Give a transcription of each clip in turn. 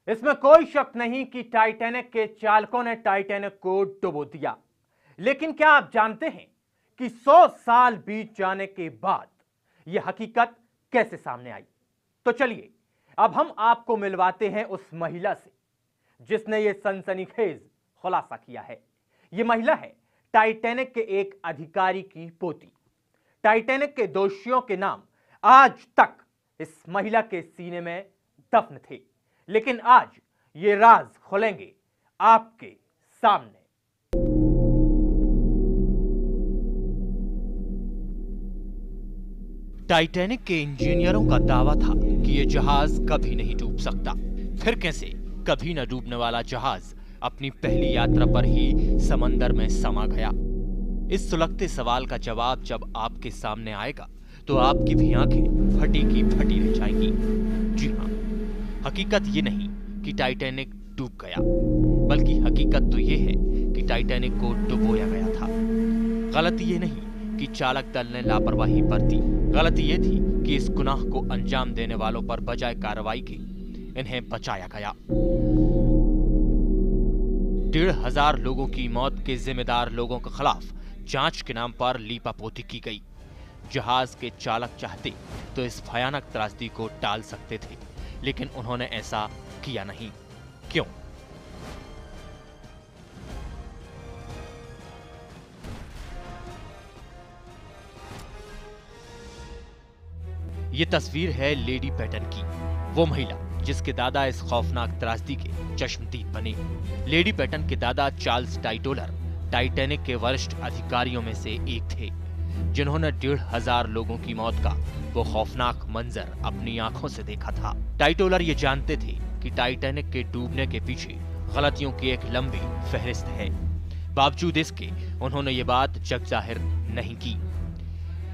इसमें कोई शक नहीं कि टाइटैनिक के चालकों ने टाइटैनिक को डुबो दिया। लेकिन क्या आप जानते हैं कि 100 साल बीत जाने के बाद यह हकीकत कैसे सामने आई? तो चलिए अब हम आपको मिलवाते हैं उस महिला से जिसने यह सनसनीखेज खुलासा किया है। यह महिला है टाइटैनिक के एक अधिकारी की पोती। टाइटैनिक के दोषियों के नाम आज तक इस महिला के सीने में दफन थे, लेकिन आज ये राज खुलेंगे आपके सामने। टाइटैनिक के इंजीनियरों का दावा था कि यह जहाज कभी नहीं डूब सकता। फिर कैसे कभी न डूबने वाला जहाज अपनी पहली यात्रा पर ही समंदर में समा गया? इस सुलगते सवाल का जवाब जब आपके सामने आएगा तो आपकी भी आंखें फटी की फटी रह जाएंगी। जी हाँ, हकीकत ये नहीं कि टाइटैनिक डूब गया, बल्कि हकीकत तो ये है कि टाइटैनिक को डुबोया गया था। गलती ये नहीं कि चालक दल ने लापरवाही बरती, गलती ये थी कि इस गुनाह को अंजाम देने वालों पर बजाय कार्रवाई के इन्हें बचाया गया। 1,500 लोगों की मौत के जिम्मेदार लोगों के खिलाफ जांच के नाम पर लीपापोती की गई। जहाज के चालक चाहते तो इस भयानक त्रासदी को टाल सकते थे, लेकिन उन्होंने ऐसा किया नहीं। क्यों? ये तस्वीर है लेडी पैटन की, वो महिला जिसके दादा इस खौफनाक त्रासदी के चश्मदीद बने। लेडी पैटन के दादा चार्ल्स टाइटोलर टाइटैनिक के वरिष्ठ अधिकारियों में से एक थे, जिन्होंने 1,500 लोगों की मौत का वो खौफनाक मंजर अपनी आंखों से देखा था। टाइटोलर ये जानते थे कि टाइटैनिक के डूबने के पीछे गलतियों की एक लंबी फहरिस्त है। बावजूद इसके उन्होंने ये बात जग जाहिर नहीं की,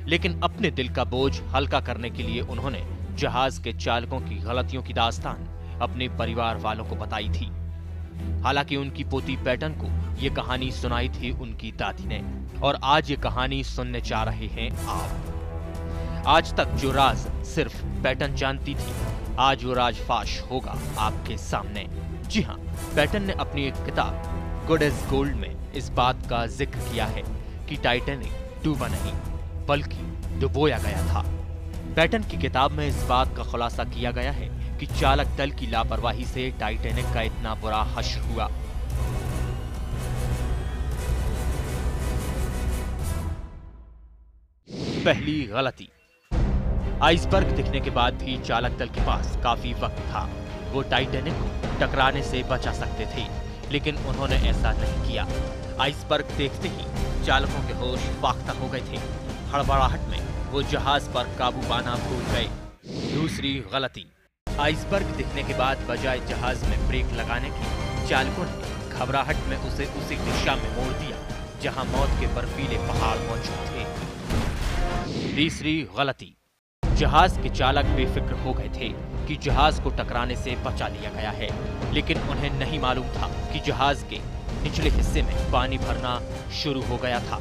लेकिन अपने दिल का बोझ हल्का करने के लिए उन्होंने जहाज के चालकों की गलतियों की दास्तान अपने परिवार वालों को बताई थी। हालांकि उनकी पोती पैटन को ये कहानी सुनाई थी उनकी दादी ने, और आज ये कहानी सुनने जा रहे हैं आप। आज तक जो राज सिर्फ पैटन जानती थी, आज वो राज फाश होगा आपके सामने। जी हाँ, पैटन ने अपनी एक किताब गुड एज गोल्ड में इस बात का जिक्र किया है कि टाइटैनिक डूबा नहीं बल्कि डुबोया गया था। पैटन की किताब में इस बात का खुलासा किया गया है कि चालक दल की लापरवाही से टाइटैनिक का इतना बुरा हश्र हुआ। पहली गलती। आइसबर्ग दिखने के बाद भी चालक दल के पास काफी वक्त था। वो टाइटैनिक को टकराने से बचा सकते थे, लेकिन उन्होंने ऐसा नहीं किया। आइसबर्ग देखते ही चालकों के होश फाख्ता हो गए थे। हड़बड़ाहट में वो जहाज पर काबू पाना भूल गए। दूसरी गलती। आइसबर्ग दिखने के बाद बजाय जहाज में ब्रेक लगाने की, चालकों ने घबराहट में उसे उसी दिशा में मोड़ दिया जहां मौत के बर्फीले पहाड़ मौजूद थे। तीसरी गलती। जहाज के चालक बेफिक्र हो गए थे कि जहाज को टकराने से बचा लिया गया है, लेकिन उन्हें नहीं मालूम था कि जहाज के निचले हिस्से में पानी भरना शुरू हो गया था।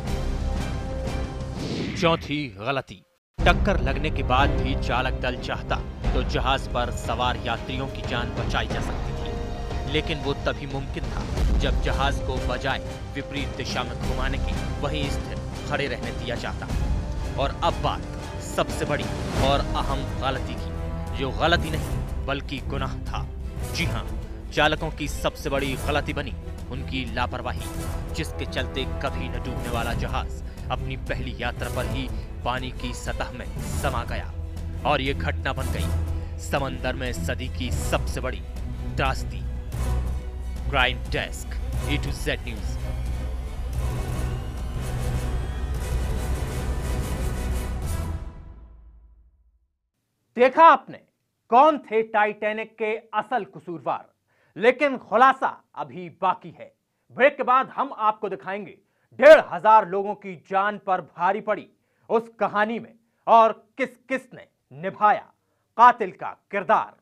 चौथी गलती। टक्कर लगने के बाद भी चालक दल चाहता तो जहाज पर सवार यात्रियों की जान बचाई जा सकती थी, लेकिन वो तभी मुमकिन था जब जहाज को बजाय विपरीत दिशा में घुमाने के वहीं स्थिर खड़े रहने दिया जाता। और अब बात सबसे बड़ी और अहम गलती की, जो गलती नहीं बल्कि गुनाह था। जी हाँ, चालकों की सबसे बड़ी गलती बनी उनकी लापरवाही, जिसके चलते कभी न डूबने वाला जहाज अपनी पहली यात्रा पर ही पानी की सतह में समा गया। और ये घटना बन गई समंदर में सदी की सबसे बड़ी त्रासदी। Crime desk, A to Z news. देखा आपने कौन थे टाइटैनिक के असल कसूरवार, लेकिन खुलासा अभी बाकी है। ब्रेक के बाद हम आपको दिखाएंगे 1,500 लोगों की जान पर भारी पड़ी उस कहानी में और किस किस ने निभाया कातिल का किरदार।